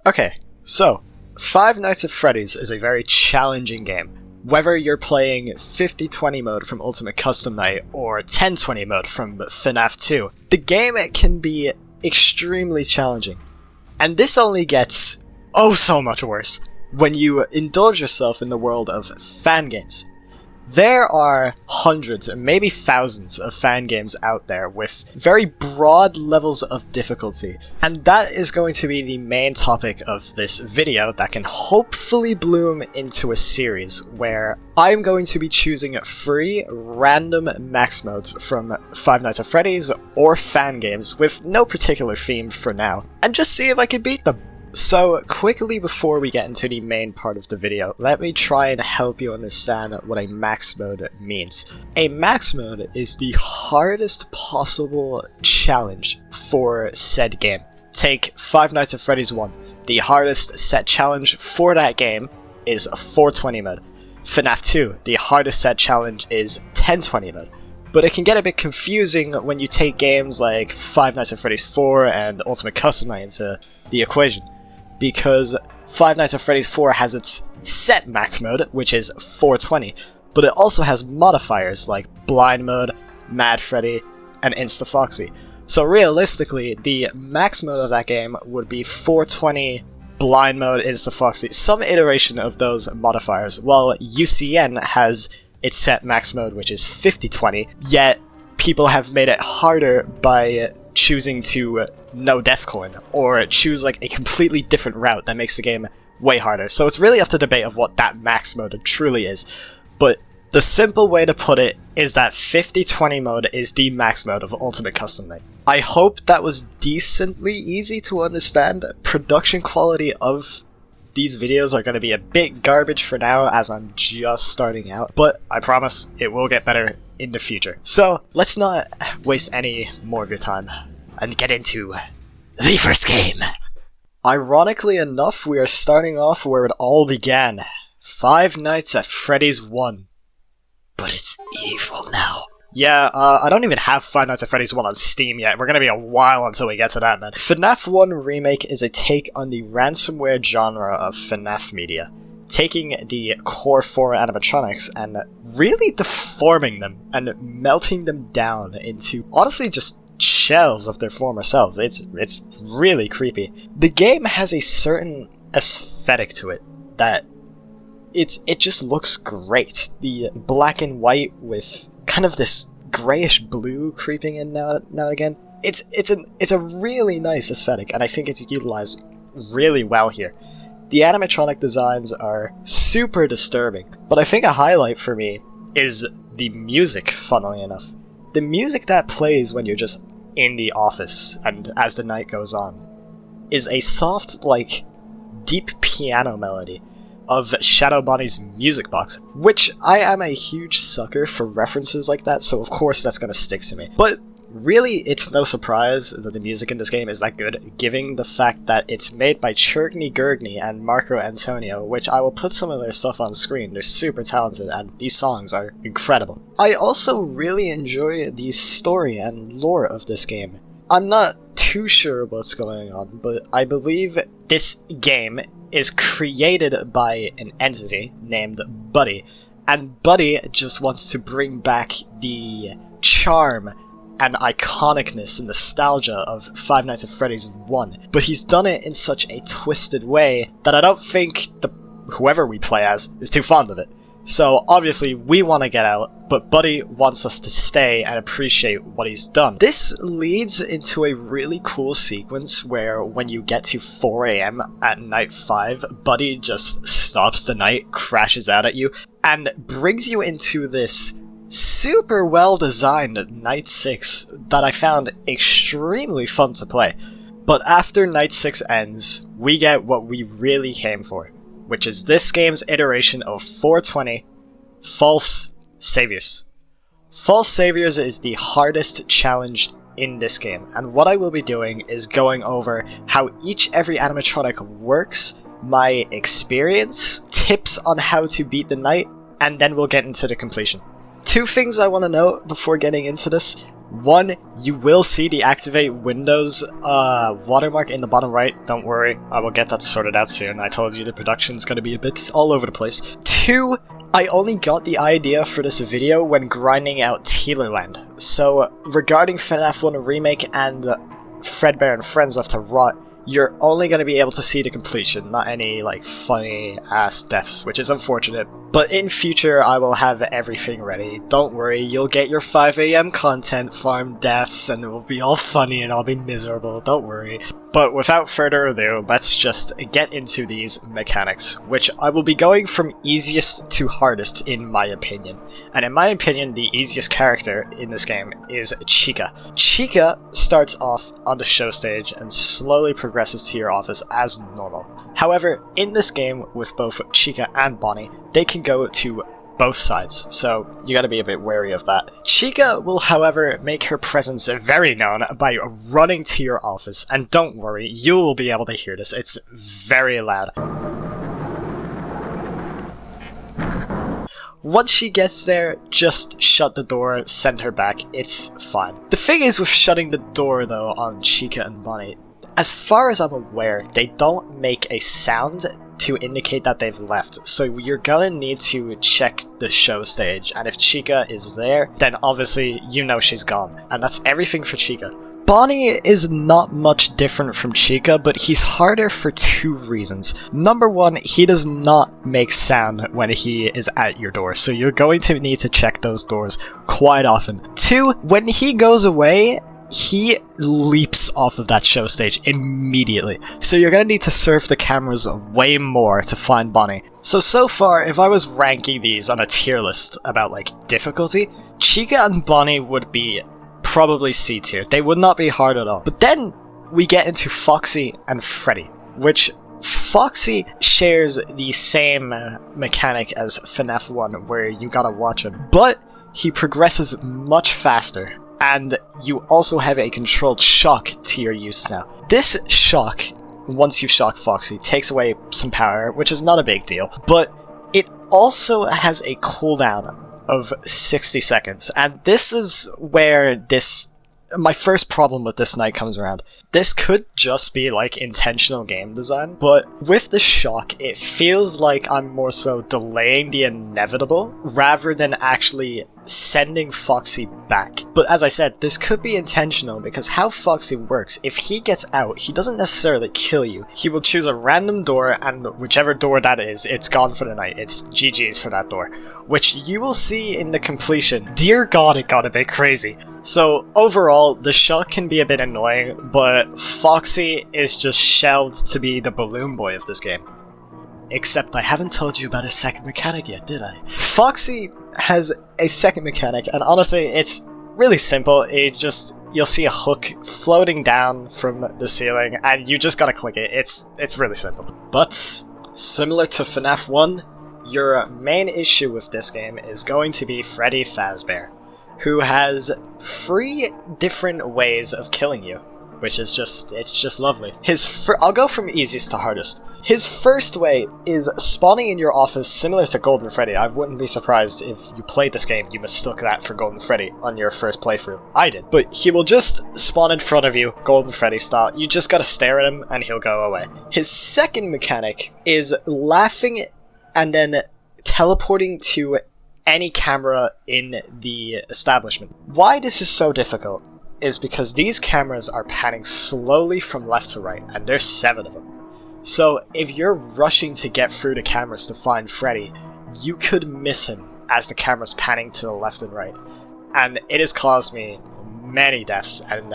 Okay, so Five Nights at Freddy's is a very challenging game. Whether you're playing 50-20 mode from Ultimate Custom Night or 10-20 mode from Fnaf 2, the game can be extremely challenging. And this only gets oh so much worse when you indulge yourself in the world of fan games. There are hundreds, maybe thousands of fan games out there with very broad levels of difficulty, and that is going to be the main topic of this video that can hopefully bloom into a series where I'm going to be choosing 3 random max modes from Five Nights at Freddy's or fan games with no particular theme for now, and just see if I can beat them. So, quickly before we get into the main part of the video, let me try and help you understand what a max mode means. A max mode is the hardest possible challenge for said game. Take Five Nights at Freddy's 1. The hardest set challenge for that game is 420 mode. Fnaf 2, the hardest set challenge is 1020 mode. But it can get a bit confusing when you take games like Five Nights at Freddy's 4 and Ultimate Custom Night into the equation. Because Five Nights at Freddy's 4 has its set max mode, which is 420, but it also has modifiers like Blind Mode, Mad Freddy, and Insta Foxy. So realistically, the max mode of that game would be 420, Blind Mode, Insta Foxy, some iteration of those modifiers, while UCN has its set max mode, which is 5020, yet people have made it harder by choosing to no death coin, or choose like a completely different route that makes the game way harder. So it's really up to debate of what that max mode truly is. But the simple way to put it is that 50-20 mode is the max mode of Ultimate Custom Night. I hope that was decently easy to understand. Production quality of these videos are going to be a bit garbage for now as I'm just starting out, but I promise it will get better in the future. So let's not waste any more of your time and get into the first game. Ironically enough, we are starting off where it all began. Five Nights at Freddy's 1. But it's evil now. Yeah, I don't even have Five Nights at Freddy's 1 on Steam yet. We're gonna be a while until we get to that, man. Fnaf 1 Remake is a take on the ransomware genre of Fnaf media, taking the core 4 animatronics and really deforming them and melting them down into, honestly, just shells of their former selves. It's really creepy. The game has a certain aesthetic to it that it just looks great. The black and white with kind of this grayish blue creeping in now and again. It's a really nice aesthetic, and I think it's utilized really well here. The animatronic designs are super disturbing, but I think a highlight for me is the music, funnily enough. The music that plays when you're just in the office and as the night goes on is a soft, like, deep piano melody of Shadow Bonnie's Music Box, which I am a huge sucker for references like that, so of course that's gonna stick to me. But really, it's no surprise that the music in this game is that good, given the fact that it's made by Churgny Gurgny and Marco Antonio, which I will put some of their stuff on screen. They're super talented, and these songs are incredible. I also really enjoy the story and lore of this game. I'm not too sure what's going on, but I believe this game is created by an entity named Buddy, and Buddy just wants to bring back the charm and iconicness and nostalgia of Five Nights at Freddy's 1, but he's done it in such a twisted way that I don't think whoever we play as is too fond of it. So obviously we want to get out, but Buddy wants us to stay and appreciate what he's done. This leads into a really cool sequence where when you get to 4 AM at night 5, Buddy just stops the night, crashes out at you, and brings you into this super well designed night 6 that I found extremely fun to play. But after night 6 ends, we get what we really came for, which is this game's iteration of 420 False Saviors. False Saviors is the hardest challenge in this game, and what I will be doing is going over how every animatronic works, my experience, tips on how to beat the night, and then we'll get into the completion. Two things I want to note before getting into this. One, you will see the activate Windows watermark in the bottom right. Don't worry, I will get that sorted out soon. I told you the production's gonna be a bit all over the place. Two, I only got the idea for this video when grinding out Teelerland. So, regarding FNAF 1 Remake and Fredbear and Friends Left to Rot, you're only going to be able to see the completion, not any, like, funny-ass deaths, which is unfortunate. But in future, I will have everything ready. Don't worry, you'll get your 5 AM content, farm deaths, and it will be all funny and I'll be miserable, don't worry. But without further ado, let's just get into these mechanics, which I will be going from easiest to hardest in my opinion. And in my opinion, the easiest character in this game is Chica. Chica starts off on the show stage and slowly progresses to your office as normal. However, in this game, with both Chica and Bonnie, they can go to both sides, so you gotta be a bit wary of that. Chica will, however, make her presence very known by running to your office, and don't worry, you will be able to hear this, it's very loud. Once she gets there, just shut the door, send her back, it's fine. The thing is with shutting the door though on Chica and Bonnie, as far as I'm aware, they don't make a sound to indicate that they've left, so you're gonna need to check the show stage, and if Chica is there, then obviously you know she's gone, and that's everything for Chica. Bonnie is not much different from Chica, but he's harder for two reasons. Number one, he does not make sound when he is at your door, so you're going to need to check those doors quite often. Two, when he goes away, he leaps off of that show stage immediately, so you're gonna need to surf the cameras way more to find Bonnie. So far, if I was ranking these on a tier list about, like, difficulty, Chica and Bonnie would be probably C tier. They would not be hard at all. But then we get into Foxy and Freddy, which Foxy shares the same mechanic as FNAF 1, where you gotta watch him, but he progresses much faster. And you also have a controlled shock to your use now. This shock, once you shock Foxy, takes away some power, which is not a big deal, but it also has a cooldown of 60 seconds, and this is where my first problem with this night comes around. This could just be like intentional game design, but with the shock, it feels like I'm more so delaying the inevitable rather than actually sending Foxy back. But as I said, this could be intentional because how Foxy works, if he gets out, he doesn't necessarily kill you. He will choose a random door, and whichever door that is, it's gone for the night. It's GG's for that door, which you will see in the completion. Dear God, it got a bit crazy. So overall, the shock can be a bit annoying, but Foxy is just shelved to be the balloon boy of this game. Except I haven't told you about his second mechanic yet, did I? Foxy has a second mechanic, and honestly, it's really simple. You'll see a hook floating down from the ceiling, and you just gotta click it. It's really simple. But, similar to FNAF 1, your main issue with this game is going to be Freddy Fazbear, who has 3 different ways of killing you, which is just lovely. I'll go from easiest to hardest. His first way is spawning in your office similar to Golden Freddy. I wouldn't be surprised if you played this game, you mistook that for Golden Freddy on your first playthrough. I did. But he will just spawn in front of you, Golden Freddy style. You just gotta stare at him and he'll go away. His second mechanic is laughing and then teleporting to any camera in the establishment. Why this is so difficult is because these cameras are panning slowly from left to right, and there's 7 of them. So if you're rushing to get through the cameras to find Freddy, you could miss him as the camera's panning to the left and right. And it has caused me many deaths and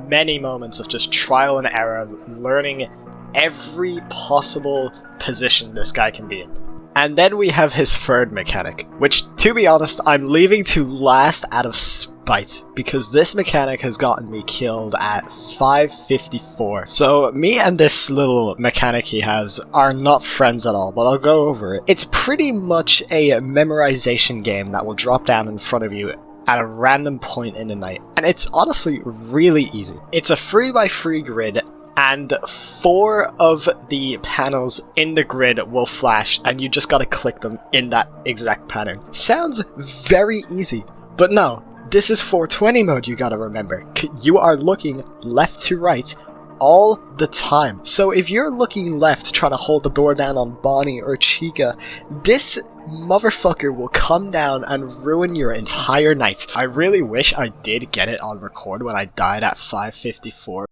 many moments of just trial and error, learning every possible position this guy can be in. And then we have his third mechanic, which, to be honest, I'm leaving to last out of spite, because this mechanic has gotten me killed at 5:54. So me and this little mechanic he has are not friends at all, but I'll go over it. It's pretty much a memorization game that will drop down in front of you at a random point in the night, and it's honestly really easy. It's a 3x3 grid, and 4 of the panels in the grid will flash, and you just gotta click them in that exact pattern. Sounds very easy, but no. This is 420 mode, you gotta remember. You are looking left to right all the time. So if you're looking left trying to hold the door down on Bonnie or Chica, this motherfucker will come down and ruin your entire night. I really wish I did get it on record when I died at 5:54.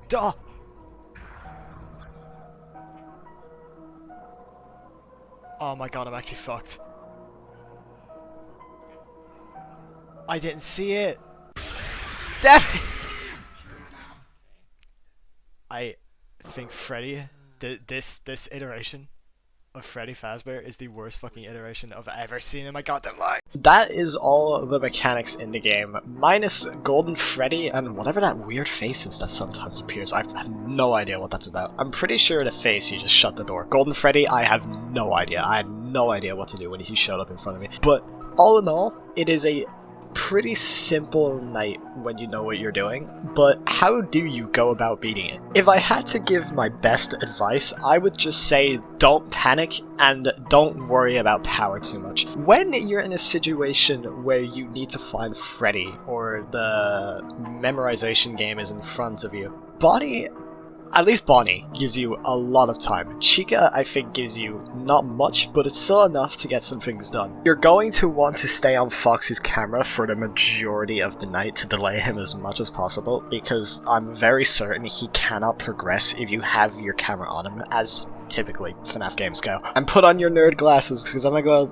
Duh! Oh my god, I'm actually fucked. I didn't see it! Damn it! I think Freddy, this iteration of Freddy Fazbear is the worst fucking iteration I've ever seen in my goddamn life. That is all the mechanics in the game, minus Golden Freddy and whatever that weird face is that sometimes appears. I have no idea what that's about. I'm pretty sure the face, you just shut the door. Golden Freddy, I have no idea. I had no idea what to do when he showed up in front of me. But all in all, it is a pretty simple night when you know what you're doing, but how do you go about beating it? If I had to give my best advice, I would just say don't panic and don't worry about power too much. When you're in a situation where you need to find Freddy or the memorization game is in front of you, at least Bonnie gives you a lot of time. Chica, I think, gives you not much, but it's still enough to get some things done. You're going to want to stay on Foxy's camera for the majority of the night to delay him as much as possible, because I'm very certain he cannot progress if you have your camera on him, as typically FNAF games go. And put on your nerd glasses, because I'm gonna go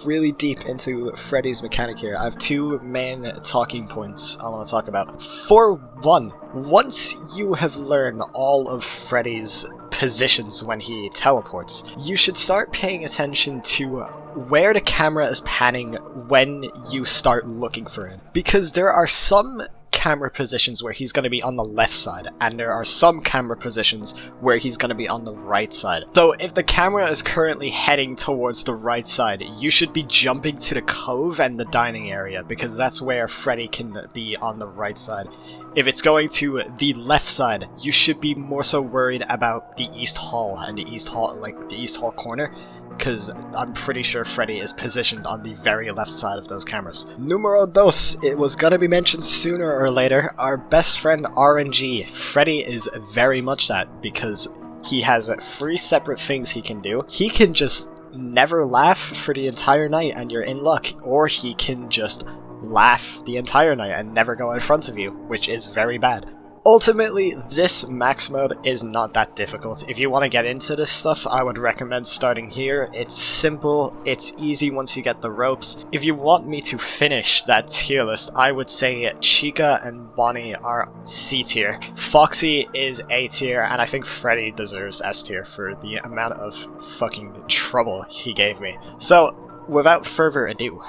really deep into Freddy's mechanic here. I have two main talking points I want to talk about. For one, once you have learned all of Freddy's positions when he teleports, you should start paying attention to where the camera is panning when you start looking for him. Because there are some camera positions where he's going to be on the left side, and there are some camera positions where he's going to be on the right side. So if the camera is currently heading towards the right side, you should be jumping to the cove and the dining area, because that's where Freddy can be on the right side. If it's going to the left side, you should be more so worried about the East Hall and the East Hall corner, because I'm pretty sure Freddy is positioned on the very left side of those cameras. Numero dos, it was gonna be mentioned sooner or later, our best friend RNG. Freddy is very much that, because he has 3 separate things he can do. He can just never laugh for the entire night and you're in luck, or he can just laugh the entire night and never go in front of you, which is very bad. Ultimately, this max mode is not that difficult. If you want to get into this stuff, I would recommend starting here. It's simple, it's easy once you get the ropes. If you want me to finish that tier list, I would say Chica and Bonnie are C tier. Foxy is A tier, and I think Freddy deserves S tier for the amount of fucking trouble he gave me. So, without further ado,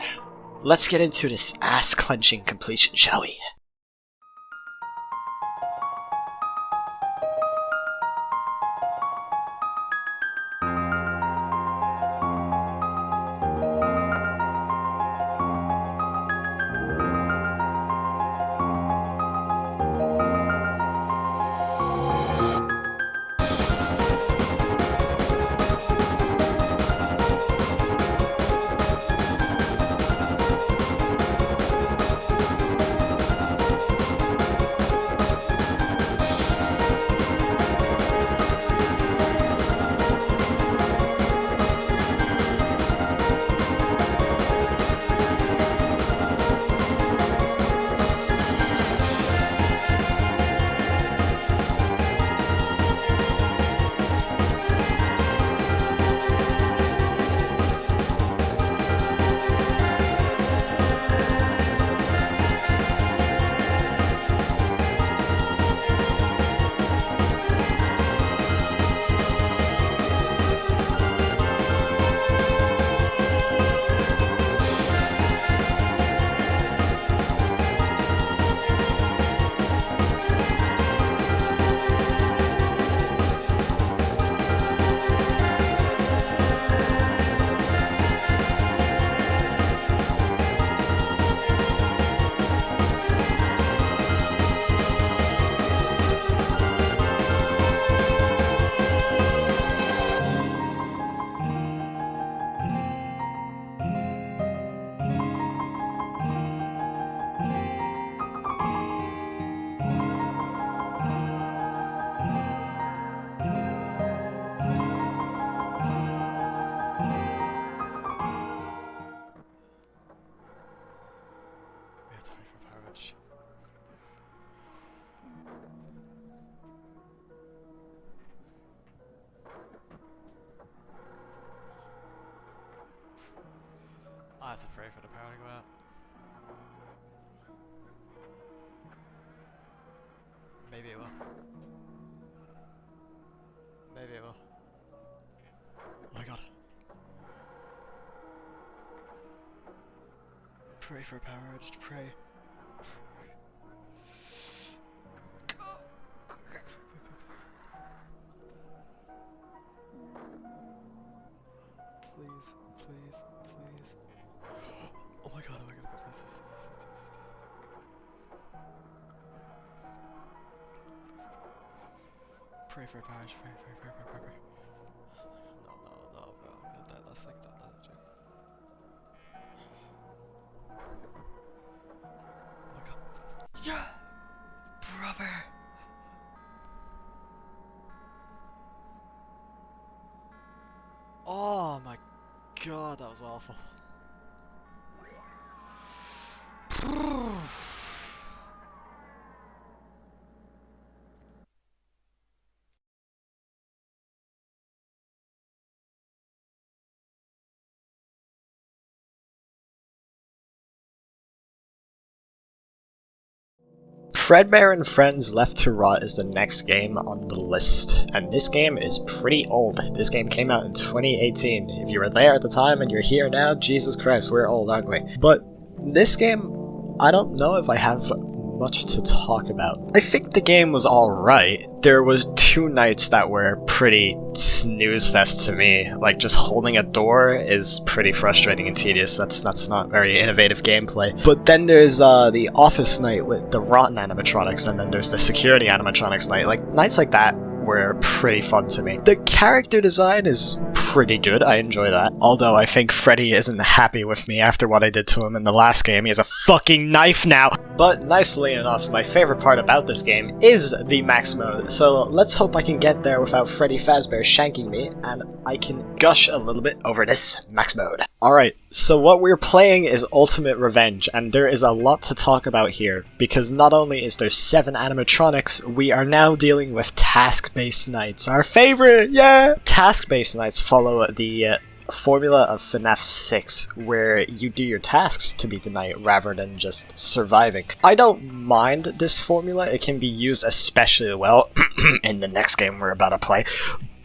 let's get into this ass-clenching completion, shall we? gotta go out. Maybe it will. Maybe it will. Oh my god. Pray for power, just pray. Please, please, please. Oh my god, please. Pray for power, just pray. No, bro. I'm gonna die last second. Oh my god. Yeah! Brother! Oh my god, that was awful. Fredbear and Friends Left to Rot is the next game on the list, and this game is pretty old. This game came out in 2018. If you were there at the time and you're here now, Jesus Christ, we're old, aren't we? But this game, I don't know if I have much to talk about. I think the game was alright. There was 2 nights that were pretty snooze fest to me. Like, just holding a door is pretty frustrating and tedious. That's not very innovative gameplay. But then there's the office night with the rotten animatronics, and then there's the security animatronics night. Like, nights like that were pretty fun to me. The character design is pretty good, I enjoy that. Although I think Freddy isn't happy with me after what I did to him in the last game. He has a fucking knife now! But nicely enough, my favorite part about this game is the max mode, so let's hope I can get there without Freddy Fazbear shanking me, and I can gush a little bit over this max mode. Alright, so what we're playing is Ultimate Revenge, and there is a lot to talk about here, because not only is there 7 animatronics, we are now dealing with task-based nights. Our favorite! Yeah! Task-based nights follow the formula of Fnaf 6, where you do your tasks to beat the night rather than just surviving. I don't mind this formula, it can be used especially well in the next game we're about to play,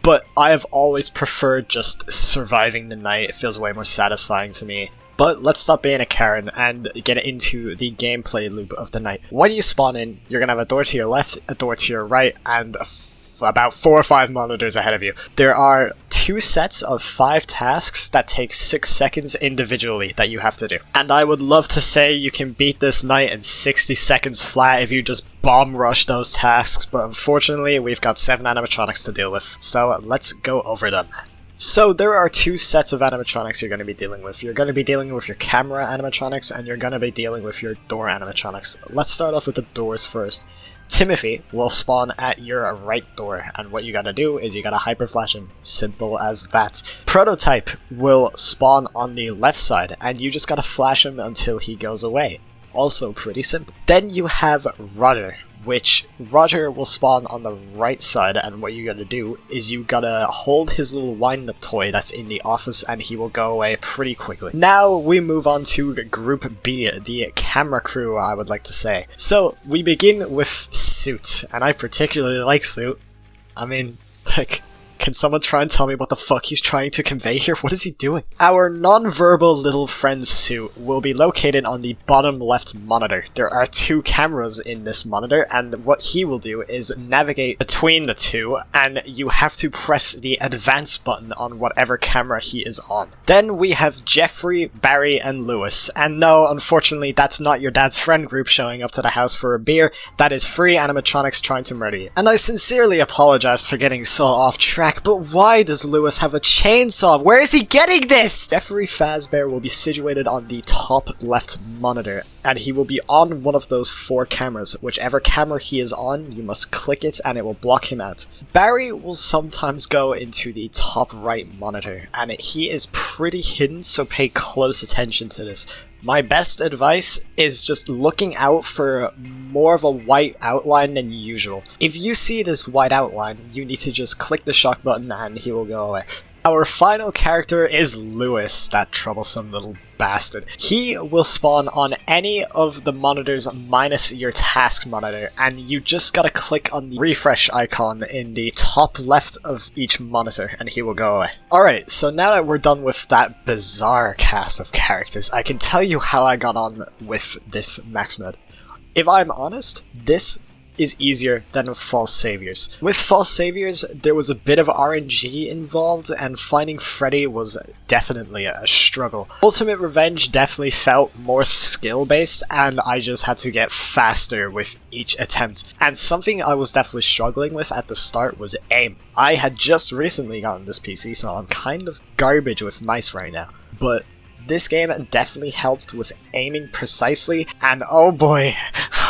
but I have always preferred just surviving the night. It feels way more satisfying to me. But let's stop being a Karen and get into the gameplay loop of the night. When you spawn in, you're gonna have a door to your left, a door to your right, and about 4 or 5 monitors ahead of you. There are 2 sets of 5 tasks that take 6 seconds individually that you have to do. And I would love to say you can beat this night in 60 seconds flat if you just bomb rush those tasks, but unfortunately we've got 7 animatronics to deal with, so let's go over them. So there are 2 sets of animatronics you're going to be dealing with. You're going to be dealing with your camera animatronics, and you're going to be dealing with your door animatronics. Let's start off with the doors first. Timothy will spawn at your right door, and what you gotta do is you gotta hyper flash him. Simple as that. Prototype will spawn on the left side, and you just gotta flash him until he goes away. Also pretty simple. Then you have Roger, which Roger will spawn on the right side, and what you gotta do is you gotta hold his little wind-up toy that's in the office, and he will go away pretty quickly. Now we move on to Group B, the camera crew, I would like to say. So we begin with Suit, and I particularly like Suit. I mean, like, can someone try and tell me what the fuck he's trying to convey here? What is he doing? Our non-verbal little friend Suit will be located on the bottom left monitor. There are 2 cameras in this monitor, and what he will do is navigate between the 2, and you have to press the advance button on whatever camera he is on. Then we have Jeffrey, Barry, and Lewis, and no, unfortunately that's not your dad's friend group showing up to the house for a beer. That is free animatronics trying to murder you. And I sincerely apologize for getting so off track, but why does Lewis have a chainsaw? Where is he getting this? Jeffrey Fazbear will be situated on the top left monitor, and he will be on one of those 4 cameras. Whichever camera he is on, you must click it and it will block him out. Barry will sometimes go into the top right monitor, and he is pretty hidden, so pay close attention to this. My best advice is just looking out for more of a white outline than usual. If you see this white outline, you need to just click the shock button and he will go away. Our final character is Lewis, that troublesome little bastard. He will spawn on any of the monitors minus your task monitor, and you just gotta click on the refresh icon in the top left of each monitor, and he will go away. Alright, so now that we're done with that bizarre cast of characters, I can tell you how I got on with this max mode. If I'm honest, this is easier than False Saviors. With False Saviors, there was a bit of RNG involved, and finding Freddy was definitely a struggle. Ultimate Revenge definitely felt more skill-based, and I just had to get faster with each attempt. And something I was definitely struggling with at the start was aim. I had just recently gotten this PC, so I'm kind of garbage with mice right now. But this game definitely helped with aiming precisely, and oh boy,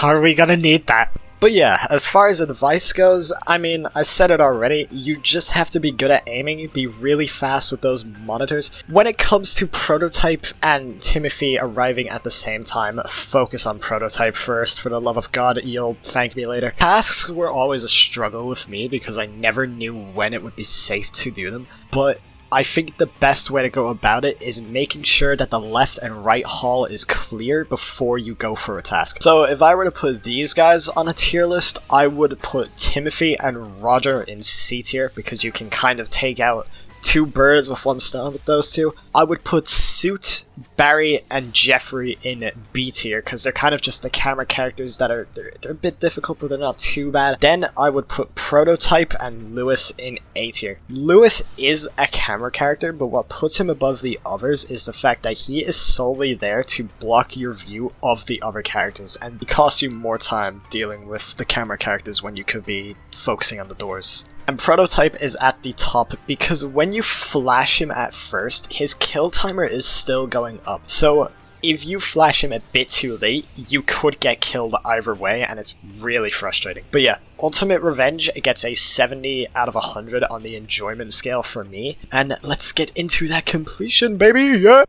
are we gonna need that. But yeah, as far as advice goes, I mean, I said it already, you just have to be good at aiming, be really fast with those monitors. When it comes to Prototype and Timothy arriving at the same time, focus on Prototype first, for the love of God, you'll thank me later. Tasks were always a struggle with me because I never knew when it would be safe to do them, but I think the best way to go about it is making sure that the left and right hall is clear before you go for a task. So if I were to put these guys on a tier list, I would put Timothy and Roger in C tier because you can kind of take out two birds with one stone with those two. I would put Suit, Barry, and Jeffrey in B tier because they're kind of just the camera characters that are they're a bit difficult, but they're not too bad. Then I would put Prototype and Lewis in A tier. Lewis is a camera character, but what puts him above the others is the fact that he is solely there to block your view of the other characters, and it costs you more time dealing with the camera characters when you could be focusing on the doors. And Prototype is at the top because when you flash him at first, his kill timer is still going up. So if you flash him a bit too late, you could get killed either way, and it's really frustrating. But yeah, Ultimate Revenge gets a 70 out of 100 on the enjoyment scale for me. And let's get into that completion, baby! Yeah!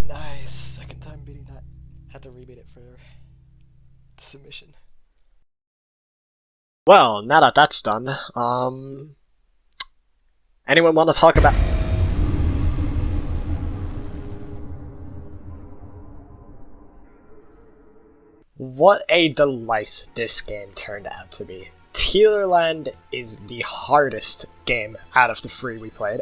Nice, second time beating that. Had to rebeat it for the submission. Well, now that that's done, anyone want to talk about... What a delight this game turned out to be. Tealerland is the hardest game out of the three we played,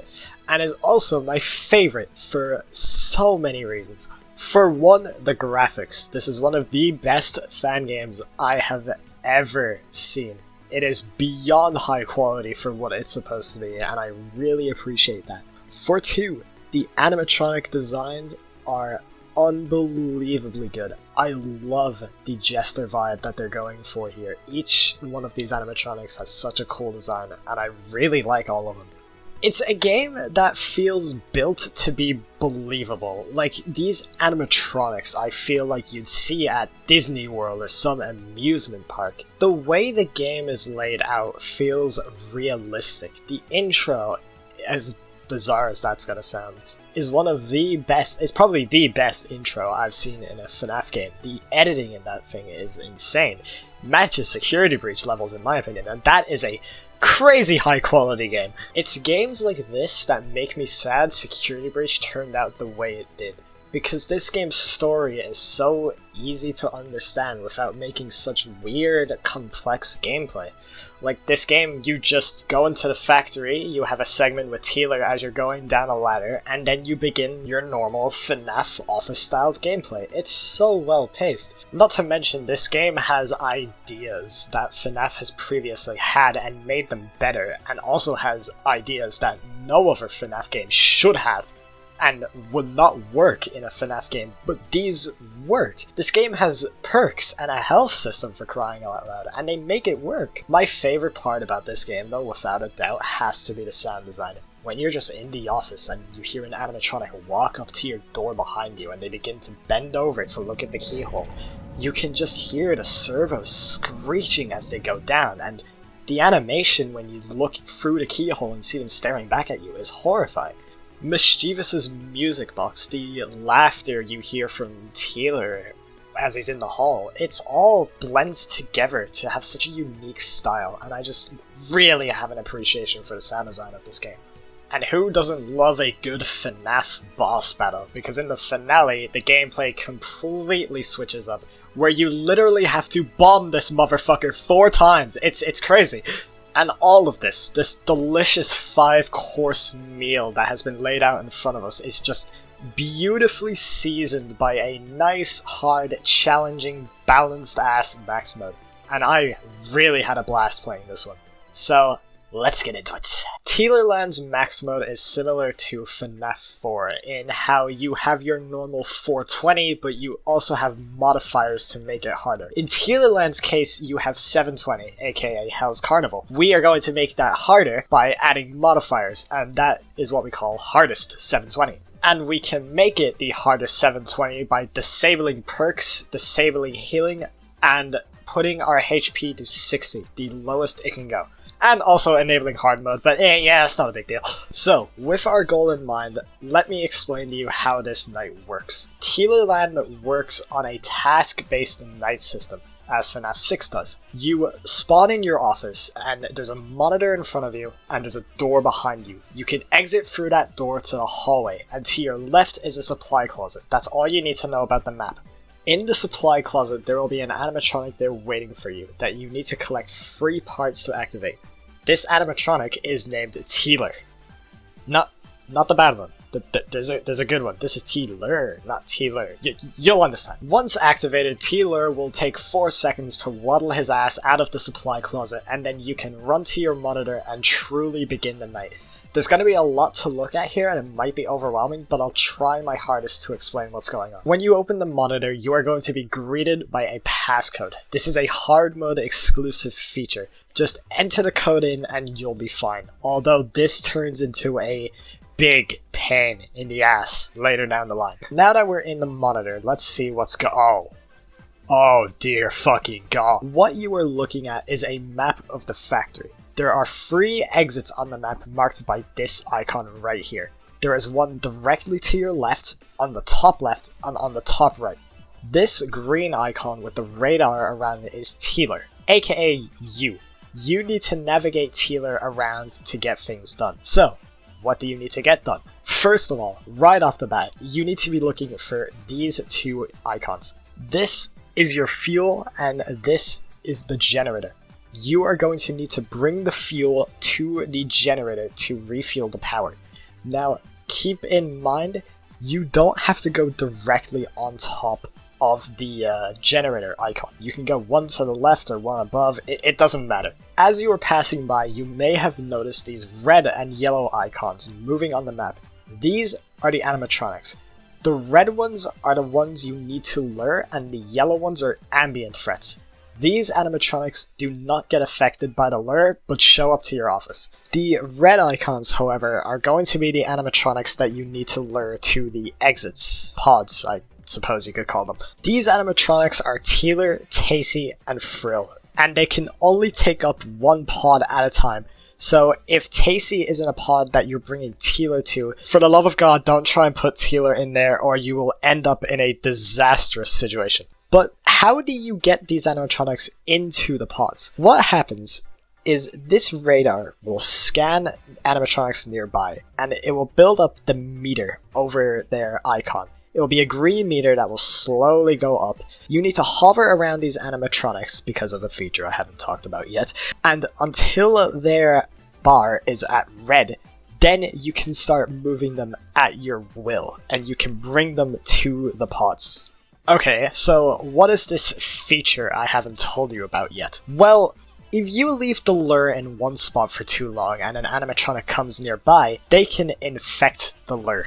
and is also my favorite for so many reasons. For one, the graphics. This is one of the best fan games I have ever seen. It is beyond high quality for what it's supposed to be, and I really appreciate that. For 2, the animatronic designs are unbelievably good. I love the jester vibe that they're going for here. Each one of these animatronics has such a cool design, and I really like all of them. It's a game that feels built to be believable. Like, these animatronics I feel like you'd see at Disney World or some amusement park. The way the game is laid out feels realistic. The intro, as bizarre as that's gonna sound, is one of the best, it's probably the best intro I've seen in a FNAF game. The editing in that thing is insane. Matches Security Breach levels in my opinion, and that is a crazy high quality game. It's games like this that make me sad Security Breach turned out the way it did, because this game's story is so easy to understand without making such weird, complex gameplay. Like, this game, you just go into the factory, you have a segment with Teeler as you're going down a ladder, and then you begin your normal FNAF office-styled gameplay. It's so well paced. Not to mention, this game has ideas that FNAF has previously had and made them better, and also has ideas that no other FNAF game should have, and would not work in a FNAF game, but these work. This game has perks and a health system, for crying out loud, and they make it work. My favorite part about this game, though, without a doubt, has to be the sound design. When you're just in the office and you hear an animatronic walk up to your door behind you and they begin to bend over to look at the keyhole, you can just hear the servos screeching as they go down, and the animation when you look through the keyhole and see them staring back at you is horrifying. Mischievous's music box, the laughter you hear from Taylor as he's in the hall, it's all blends together to have such a unique style, and I just really have an appreciation for the sound design of this game. And who doesn't love a good FNAF boss battle? Because in the finale, the gameplay completely switches up, where you literally have to bomb this motherfucker 4 times. It's crazy. And all of this delicious 5-course meal that has been laid out in front of us is just beautifully seasoned by a nice, hard, challenging, balanced-ass max mode. And I really had a blast playing this one. So, let's get into it. Teelerland's max mode is similar to FNAF 4 in how you have your normal 420, but you also have modifiers to make it harder. In Teelerland's case, you have 720, aka Hell's Carnival. We are going to make that harder by adding modifiers, and that is what we call hardest 720. And we can make it the hardest 720 by disabling perks, disabling healing, and putting our HP to 60, the lowest it can go. And also enabling hard mode, but yeah, it's not a big deal. So, with our goal in mind, let me explain to you how this night works. Teelerland works on a task-based night system, as FNAF 6 does. You spawn in your office, and there's a monitor in front of you, and there's a door behind you. You can exit through that door to the hallway, and to your left is a supply closet. That's all you need to know about the map. In the supply closet, there will be an animatronic there waiting for you that you need to collect 3 parts to activate. This animatronic is named Teeler. Not the bad one. There's a good one. This is Teeler, not Teeler. You'll understand. Once activated, Teeler will take 4 seconds to waddle his ass out of the supply closet, and then you can run to your monitor and truly begin the night. There's going to be a lot to look at here, and it might be overwhelming, but I'll try my hardest to explain what's going on. When you open the monitor, you are going to be greeted by a passcode. This is a hard mode exclusive feature. Just enter the code in and you'll be fine. Although this turns into a big pain in the ass later down the line. Now that we're in the monitor, let's see what's Oh dear fucking god. What you are looking at is a map of the factory. There are 3 exits on the map marked by this icon right here. There is one directly to your left, on the top left, and on the top right. This green icon with the radar around it is Teeler, aka you. You need to navigate Teeler around to get things done. So, what do you need to get done? First of all, right off the bat, you need to be looking for these 2 icons. This is your fuel, and this is the generator. You are going to need to bring the fuel to the generator to refuel the power. Now, keep in mind, you don't have to go directly on top of the generator icon. You can go one to the left or one above, it doesn't matter. As you are passing by, you may have noticed these red and yellow icons moving on the map. These are the animatronics. The red ones are the ones you need to lure, and the yellow ones are ambient threats. These animatronics do not get affected by the lure, but show up to your office. The red icons, however, are going to be the animatronics that you need to lure to the exits. Pods, I suppose you could call them. These animatronics are Teeler, Tacy, and Frill, and they can only take up one pod at a time. So if Tacy is in a pod that you're bringing Teeler to, for the love of God, don't try and put Teeler in there or you will end up in a disastrous situation. But how do you get these animatronics into the pods? What happens is this radar will scan animatronics nearby and it will build up the meter over their icon. It will be a green meter that will slowly go up. You need to hover around these animatronics because of a feature I haven't talked about yet. And until their bar is at red, then you can start moving them at your will. And you can bring them to the pods. Okay, so what is this feature I haven't told you about yet? Well, if you leave the lure in one spot for too long and an animatronic comes nearby, they can infect the lure.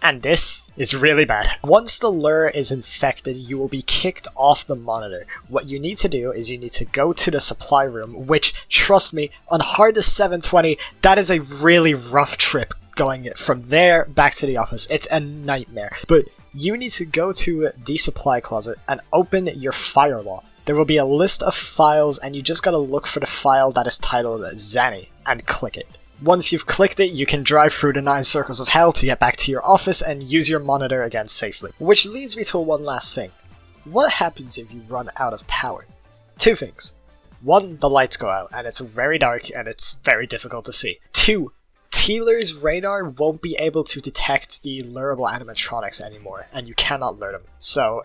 And this is really bad. Once the lure is infected, you will be kicked off the monitor. What you need to do is you need to go to the supply room, which, trust me, on hardest 720, that is a really rough trip going from there back to the office. It's a nightmare. But you need to go to the supply closet and open your firewall. There will be a list of files and you just gotta look for the file that is titled Zanny and click it. Once you've clicked it, you can drive through the 9 circles of hell to get back to your office and use your monitor again safely. Which leads me to one last thing. What happens if you run out of power? 2 things. 1, the lights go out and it's very dark and it's very difficult to see. 2, Teeler's radar won't be able to detect the lureable animatronics anymore and you cannot lure them. So,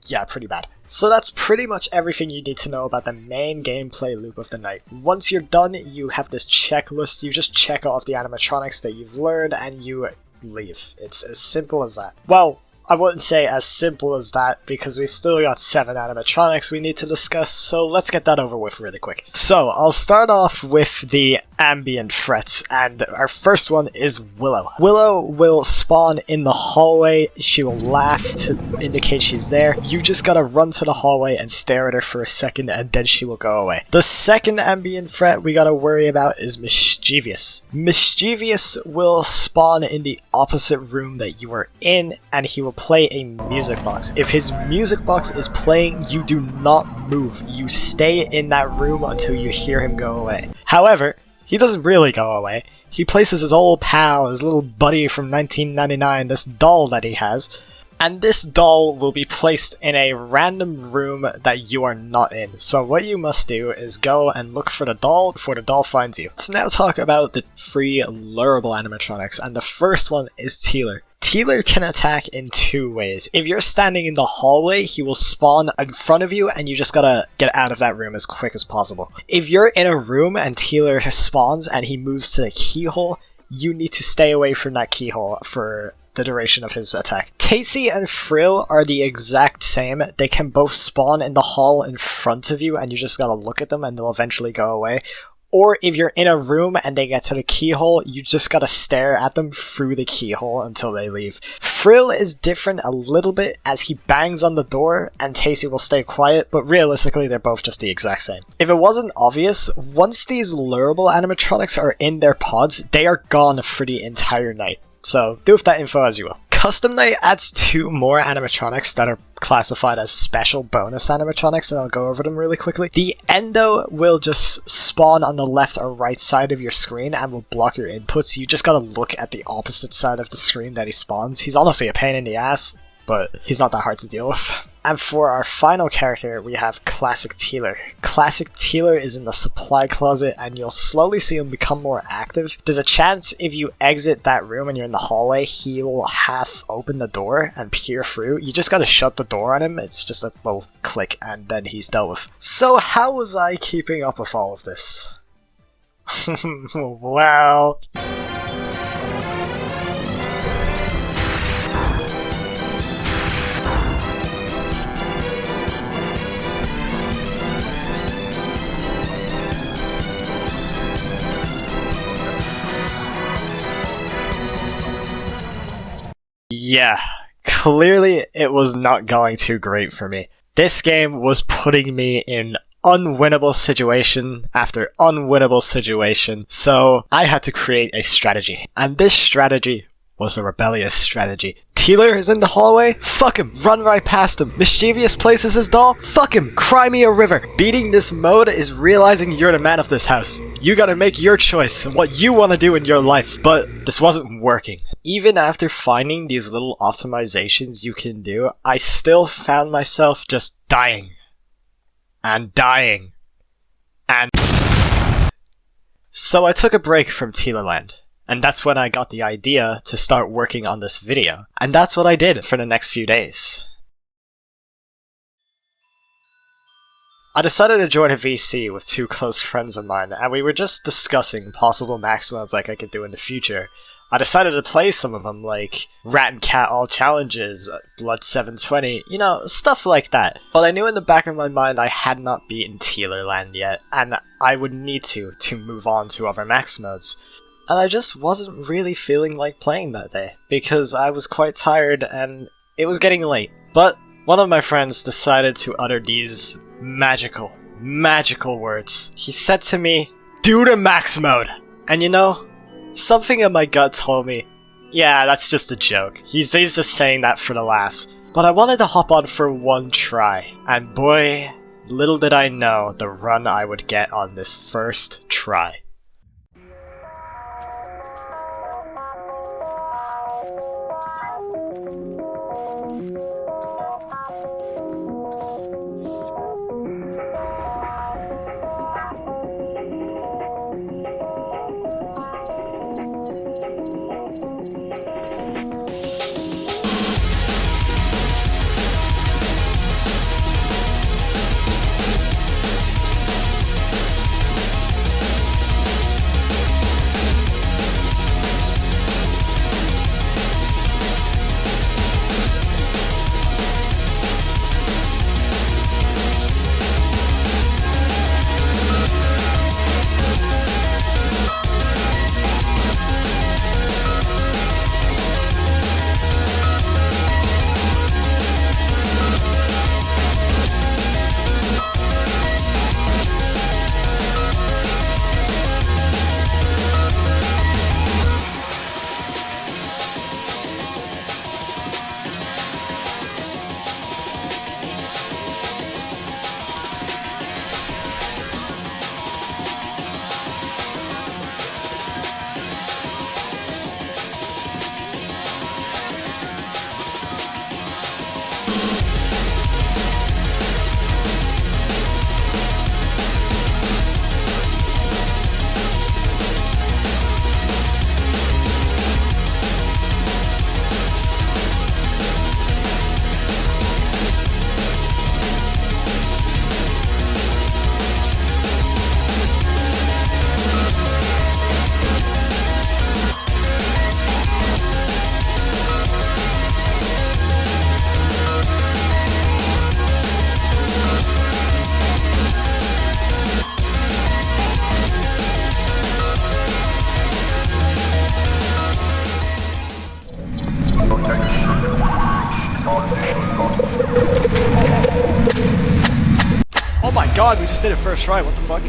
yeah, pretty bad. So that's pretty much everything you need to know about the main gameplay loop of the night. Once you're done, you have this checklist, you just check off the animatronics that you've lured and you leave. It's as simple as that. Well, I wouldn't say as simple as that because we've still got 7 animatronics we need to discuss, so let's get that over with really quick. So, I'll start off with the ambient threats, and our first one is Willow. Willow will spawn in the hallway, she will laugh to indicate she's there. You just gotta run to the hallway and stare at her for a second and then she will go away. The second ambient threat we gotta worry about is Mischievous. Mischievous will spawn in the opposite room that you are in, and he will play a music box. If his music box is playing, you do not move. You stay in that room until you hear him go away. However, he doesn't really go away. He places his old pal, his little buddy from 1999, this doll that he has, and this doll will be placed in a random room that you are not in. So what you must do is go and look for the doll before the doll finds you. Let's now talk about the 3 lureable animatronics, and the first one is Teeler. Teeler can attack in 2 ways. If you're standing in the hallway, he will spawn in front of you and you just gotta get out of that room as quick as possible. If you're in a room and Teeler spawns and he moves to the keyhole, you need to stay away from that keyhole for the duration of his attack. Tacy and Frill are the exact same. They can both spawn in the hall in front of you and you just gotta look at them and they'll eventually go away. Or if you're in a room and they get to the keyhole, you just gotta stare at them through the keyhole until they leave. Frill is different a little bit as he bangs on the door and Tacy will stay quiet, but realistically they're both just the exact same. If it wasn't obvious, once these lureable animatronics are in their pods, they are gone for the entire night. So do with that info as you will. Custom Night adds 2 more animatronics that are classified as special bonus animatronics, and I'll go over them really quickly. The Endo will just spawn on the left or right side of your screen and will block your inputs. You just gotta look at the opposite side of the screen that he spawns. He's honestly a pain in the ass, but he's not that hard to deal with. And for our final character, we have Classic Teeler. Classic Teeler is in the supply closet, and you'll slowly see him become more active. There's a chance if you exit that room and you're in the hallway, he'll half open the door and peer through. You just gotta shut the door on him, it's just a little click, and then he's dealt with. So how was I keeping up with all of this? Well... Yeah, clearly it was not going too great for me. This game was putting me in unwinnable situation after unwinnable situation, so I had to create a strategy. And this strategy was a rebellious strategy. Teeler is in the hallway? Fuck him. Run right past him. Mischievous places his doll? Fuck him. Cry me a river. Beating this mode is realizing you're the man of this house. You gotta make your choice and what you want to do in your life, but this wasn't working. Even after finding these little optimizations you can do, I still found myself just dying. And dying. And... So I took a break from Teelerland. And that's when I got the idea to start working on this video. And that's what I did for the next few days. I decided to join a VC with two close friends of mine, and we were just discussing possible max modes like I could do in the future. I decided to play some of them, like Rat and Cat All Challenges, Blood 720, you know, stuff like that. But I knew in the back of my mind I had not beaten Teelerland yet, and I would need to move on to other max modes. And I just wasn't really feeling like playing that day, because I was quite tired and it was getting late. But one of my friends decided to utter these magical words. He said to me, "Do the max mode!" And you know, something in my gut told me, yeah, that's just a joke. He's just saying that for the laughs. But I wanted to hop on for one try, and boy, little did I know the run I would get on this first try. Oh my god, we just did it first try, what the fuck?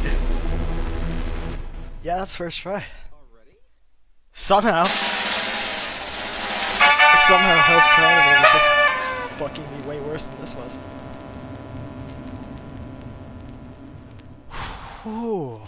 Yeah, that's first try. Somehow Hell's Carnival was just fucking me way worse than this was. Whew.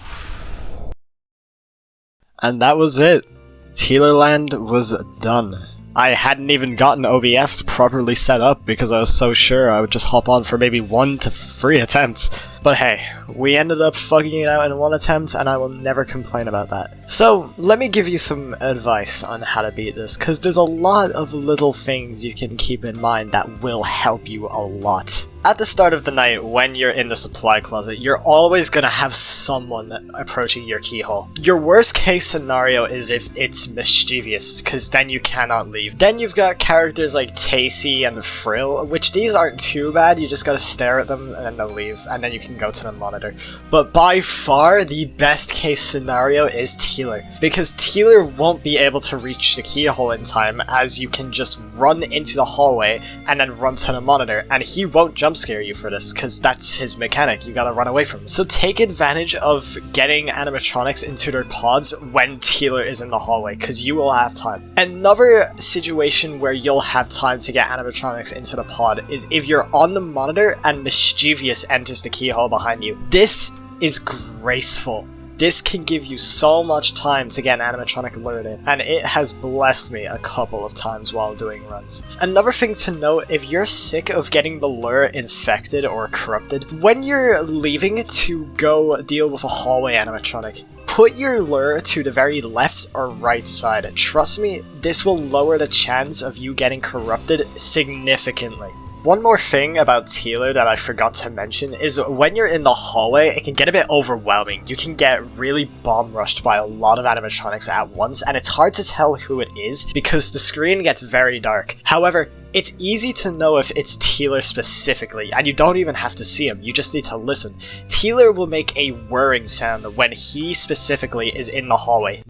And that was it. Teelerland was done. I hadn't even gotten OBS properly set up because I was so sure I would just hop on for maybe 1 to 3 attempts. But hey, we ended up fucking it out in 1 attempt and I will never complain about that. So, let me give you some advice on how to beat this, because there's a lot of little things you can keep in mind that will help you a lot. At the start of the night, when you're in the supply closet, you're always gonna have someone approaching your keyhole. Your worst case scenario is if it's mischievous, because then you cannot leave. Then you've got characters like Tacy and Frill, which these aren't too bad, you just gotta stare at them and then they'll leave, and then you can go to the monitor. But by far, the best case scenario is Teeler, because Teeler won't be able to reach the keyhole in time, as you can just run into the hallway and then run to the monitor, and he won't jump scare you for this, because that's his mechanic, you gotta run away from him. So take advantage of getting animatronics into their pods when Teeler is in the hallway, because you will have time. Another situation where you'll have time to get animatronics into the pod is if you're on the monitor and Mischievous enters the keyhole behind you. This is graceful. This can give you so much time to get an animatronic lured in, and it has blessed me a couple of times while doing runs. Another thing to note, if you're sick of getting the lure infected or corrupted, when you're leaving to go deal with a hallway animatronic, put your lure to the very left or right side. Trust me, this will lower the chance of you getting corrupted significantly. One more thing about Teeler that I forgot to mention is when you're in the hallway, it can get a bit overwhelming. You can get really bomb rushed by a lot of animatronics at once, and it's hard to tell who it is because the screen gets very dark. However, it's easy to know if it's Teeler specifically, and you don't even have to see him, you just need to listen. Teeler will make a whirring sound when he specifically is in the hallway.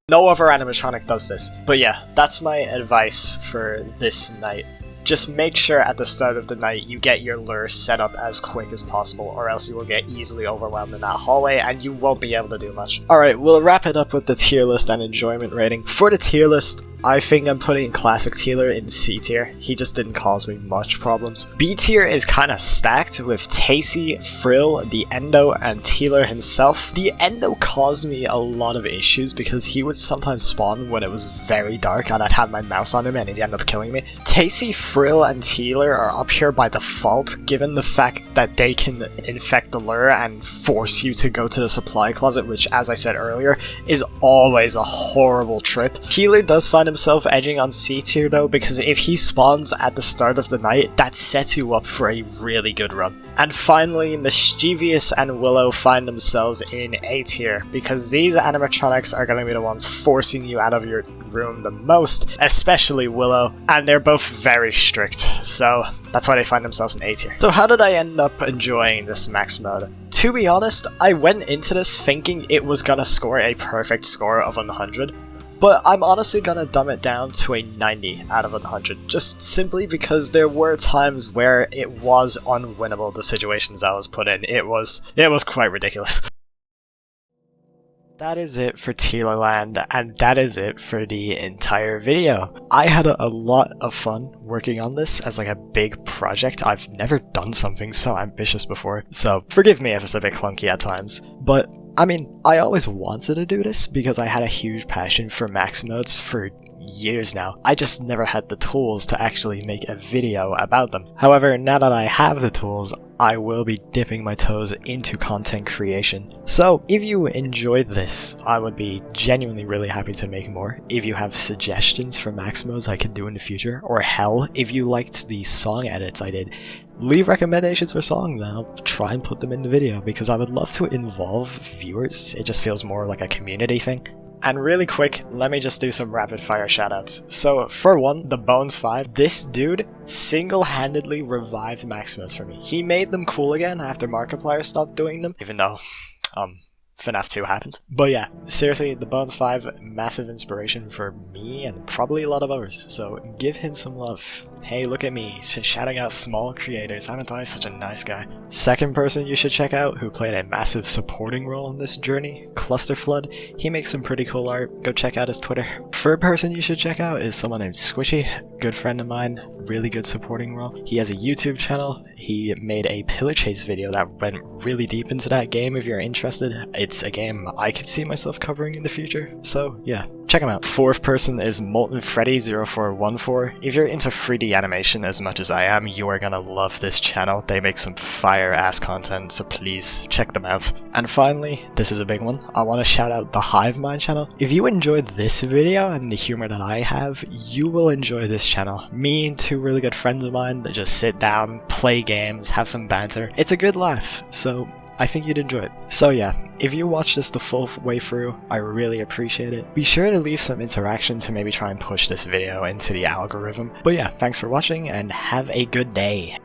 No other animatronic does this. But yeah, that's my advice for this night. Just make sure at the start of the night you get your lure set up as quick as possible, or else you will get easily overwhelmed in that hallway and you won't be able to do much. Alright, we'll wrap it up with the tier list and enjoyment rating. For the tier list, I think I'm putting Classic Teeler in C tier. He just didn't cause me much problems. B tier is kinda stacked with Tacy, Frill, the Endo, and Teeler himself. The Endo caused me a lot of issues because he would sometimes spawn when it was very dark and I'd have my mouse on him and he'd end up killing me. Tacy, Frill, and Teeler are up here by default, given the fact that they can infect the lure and force you to go to the supply closet, which, as I said earlier, is always a horrible trip. Teeler does find himself edging on C tier though, because if he spawns at the start of the night, that sets you up for a really good run. And finally, Mischievous and Willow find themselves in A tier, because these animatronics are going to be the ones forcing you out of your room the most, especially Willow, and they're both very strict, so that's why they find themselves in A tier. So how did I end up enjoying this max mode? To be honest, I went into this thinking it was gonna score a perfect score of 100, but I'm honestly gonna dumb it down to a 90 out of 100, just simply because there were times where it was unwinnable, the situations I was put in. It was quite ridiculous. That is it for Teelerland, and that is it for the entire video. I had a lot of fun working on this as like a big project. I've never done something so ambitious before, so forgive me if it's a bit clunky at times. But, I mean, I always wanted to do this because I had a huge passion for max modes for years now. I just never had the tools to actually make a video about them. However, now that I have the tools, I will be dipping my toes into content creation. So if you enjoyed this, I would be genuinely really happy to make more. If you have suggestions for max modes I could do in the future, or hell, if you liked the song edits I did, leave recommendations for songs and I'll try and put them in the video, because I would love to involve viewers. It just feels more like a community thing. And really quick, let me just do some rapid fire shoutouts. So for one, the Bones5, this dude single-handedly revived max modes for me. He made them cool again after Markiplier stopped doing them, even though, Fnaf 2 happened. But yeah, seriously, the Bones5, massive inspiration for me and probably a lot of others, so give him some love. Hey, look at me, shouting out small creators, haven't I such a nice guy? Second person you should check out, who played a massive supporting role in this journey, Clusterflood. He makes some pretty cool art, go check out his Twitter. Third person you should check out is someone named Squishy, good friend of mine, really good supporting role. He has a YouTube channel. He made a Pillar Chase video that went really deep into that game if you're interested. It's a game I could see myself covering in the future, so yeah. Check them out. Fourth person is Molten Freddy 0414. If you're into 3D animation as much as I am, you are gonna love this channel. They make some fire ass content, so please check them out. And finally, this is a big one. I want to shout out the HiveMind channel. If you enjoyed this video and the humor that I have, you will enjoy this channel. Me and two really good friends of mine that just sit down, play games, have some banter. It's a good laugh, so I think you'd enjoy it. So yeah, if you watch this the full way through, I really appreciate it. Be sure to leave some interaction to maybe try and push this video into the algorithm. But yeah, thanks for watching and have a good day.